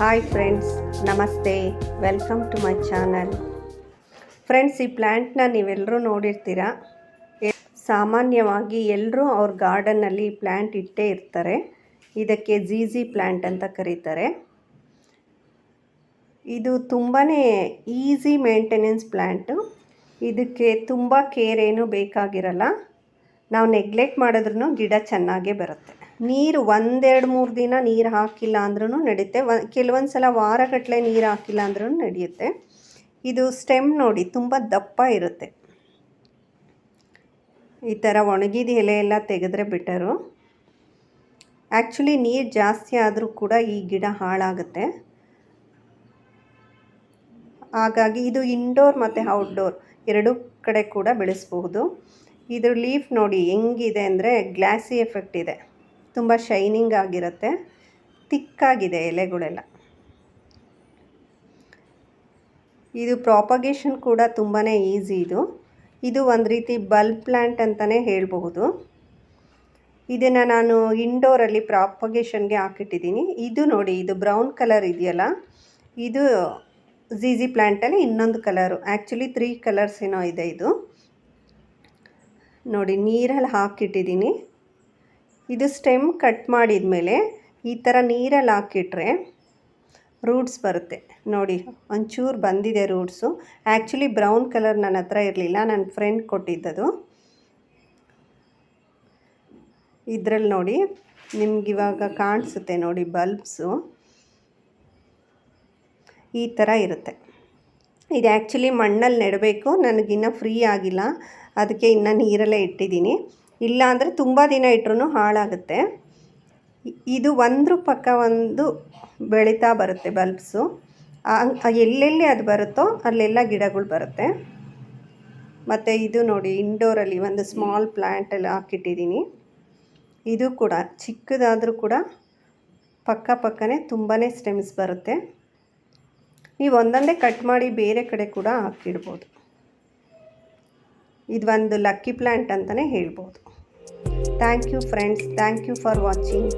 Hi friends, ನಮಸ್ತೆ. Welcome to my channel. Friends, ಈ ಪ್ಲ್ಯಾಂಟ್ನ ನೀವೆಲ್ಲರೂ ನೋಡಿರ್ತೀರ. ಸಾಮಾನ್ಯವಾಗಿ ಎಲ್ಲರೂ ಅವ್ರ ಗಾರ್ಡನ್ನಲ್ಲಿ ಈ ಪ್ಲ್ಯಾಂಟ್ ಇಟ್ಟೇ ಇರ್ತಾರೆ. ಇದಕ್ಕೆ ಝೀಝಿ ಪ್ಲ್ಯಾಂಟ್ ಅಂತ ಕರೀತಾರೆ. ಇದು ತುಂಬಾ ಈಸಿ ಮೇಂಟೆನೆನ್ಸ್ ಪ್ಲ್ಯಾಂಟು. ಇದಕ್ಕೆ ತುಂಬ ಕೇರ್ ಏನೂ ಬೇಕಾಗಿರಲ್ಲ. ನಾವು ನೆಗ್ಲೆಕ್ಟ್ ಮಾಡಿದ್ರೂ ಗಿಡ ಚೆನ್ನಾಗೇ ಬರುತ್ತೆ. ನೀರು 1-2-3 ದಿನ ನೀರು ಹಾಕಿಲ್ಲ ಅಂದ್ರೂ ನಡೆಯುತ್ತೆ. ಕೆಲವೊಂದು ಸಲ ವಾರಗಟ್ಟಲೆ ನೀರು ಹಾಕಿಲ್ಲ ಅಂದ್ರೂ ನಡೆಯುತ್ತೆ. ಇದು ಸ್ಟೆಮ್ ನೋಡಿ ತುಂಬ ದಪ್ಪ ಇರುತ್ತೆ. ಈ ಥರ ಒಣಗಿದ ಎಲೆ ಎಲ್ಲ ತೆಗೆದ್ರೆ ಬೆಟರು. ಆ್ಯಕ್ಚುಲಿ ನೀರು ಜಾಸ್ತಿ ಆದರೂ ಕೂಡ ಈ ಗಿಡ ಹಾಳಾಗುತ್ತೆ. ಹಾಗಾಗಿ ಇದು ಇಂಡೋರ್ ಮತ್ತು ಔಟ್ಡೋರ್ ಎರಡೂ ಕಡೆ ಕೂಡ ಬೆಳೆಸಬಹುದು. ಇದ್ರ ಲೀಫ್ ನೋಡಿ ಹೆಂಗಿದೆ ಅಂದರೆ ಗ್ಲಾಸಿ ಎಫೆಕ್ಟ್ ಇದೆ. ತುಂಬ ಶೈನಿಂಗ್ ಆಗಿರುತ್ತೆ, ತಿಕ್ಕಾಗಿದೆ ಎಲೆಗಳೆಲ್ಲ. ಇದು ಪ್ರಾಪಗೇಷನ್ ಕೂಡ ತುಂಬಾ ಈಸಿ. ಇದು ಒಂದು ರೀತಿ ಬಲ್ಬ್ ಪ್ಲ್ಯಾಂಟ್ ಅಂತಲೇ ಹೇಳಬಹುದು. ಇದನ್ನು ನಾನು ಇಂಡೋರಲ್ಲಿ ಪ್ರಾಪಗೇಷನ್ಗೆ ಹಾಕಿಟ್ಟಿದ್ದೀನಿ. ಇದು ನೋಡಿ, ಇದು ಬ್ರೌನ್ ಕಲರ್ ಇದೆಯಲ್ಲ, ಇದು ಝೀಝಿ ಪ್ಲ್ಯಾಂಟಲ್ಲಿ ಇನ್ನೊಂದು ಕಲರು. ಆ್ಯಕ್ಚುಲಿ 3 ಕಲರ್ಸ್ ಏನೋ ಇದೆ. ಇದು ನೋಡಿ, ನೀರಲ್ಲಿ ಹಾಕಿಟ್ಟಿದ್ದೀನಿ. ಇದು ಸ್ಟೆಮ್ ಕಟ್ ಮಾಡಿದ ಮೇಲೆ ಈ ಥರ ನೀರಲ್ಲಿ ಹಾಕಿಟ್ರೆ ರೂಟ್ಸ್ ಬರುತ್ತೆ. ನೋಡಿ, ಒಂಚೂರು ಬಂದಿದೆ ರೂಟ್ಸು. ಆ್ಯಕ್ಚುಲಿ ಬ್ರೌನ್ ಕಲರ್ ನನ್ನ ಹತ್ರ ಇರಲಿಲ್ಲ, ನನ್ನ ಫ್ರೆಂಡ್ ಕೊಟ್ಟಿದ್ದದು. ಇದರಲ್ಲಿ ನೋಡಿ, ನಿಮಗಿವಾಗ ಕಾಣಿಸುತ್ತೆ ನೋಡಿ ಬಲ್ಬ್ಸು ಈ ಥರ ಇರುತ್ತೆ. ಇದು ಆ್ಯಕ್ಚುಲಿ ಮಣ್ಣಲ್ಲಿ ನೆಡಬೇಕು. ನನಗಿನ್ನೂ ಫ್ರೀ ಆಗಿಲ್ಲ, ಅದಕ್ಕೆ ಇನ್ನೂ ನೀರಲ್ಲೇ ಇಟ್ಟಿದ್ದೀನಿ. ಇಲ್ಲ ಅಂದರೆ ತುಂಬ ದಿನ ಇಟ್ಟರೂ ಹಾಳಾಗುತ್ತೆ. ಇದು ಒಂದ್ರ ಪಕ್ಕ ಒಂದು ಬೆಳೀತಾ ಬರುತ್ತೆ ಬಲ್ಬ್ಸು. ಎಲ್ಲೆಲ್ಲಿ ಅದು ಬರುತ್ತೋ ಅಲ್ಲೆಲ್ಲ ಗಿಡಗಳು ಬರುತ್ತೆ. ಮತ್ತು ಇದು ನೋಡಿ, ಇಂಡೋರಲ್ಲಿ ಒಂದು ಸ್ಮಾಲ್ ಪ್ಲ್ಯಾಂಟಲ್ಲಿ ಹಾಕಿಟ್ಟಿದ್ದೀನಿ. ಇದು ಕೂಡ ಚಿಕ್ಕದಾದರೂ ಕೂಡ ಪಕ್ಕನೇ ತುಂಬಾ ಸ್ಟೆಮ್ಸ್ ಬರುತ್ತೆ. ನೀವು ಒಂದೊಂದೇ ಕಟ್ ಮಾಡಿ ಬೇರೆ ಕಡೆ ಕೂಡ ಹಾಕಿಡ್ಬೋದು. ಇದು ಒಂದು ಲಕ್ಕಿ ಪ್ಲ್ಯಾಂಟ್ ಅಂತಲೇ ಹೇಳ್ಬೋದು. Thank you friends, thank you for watching.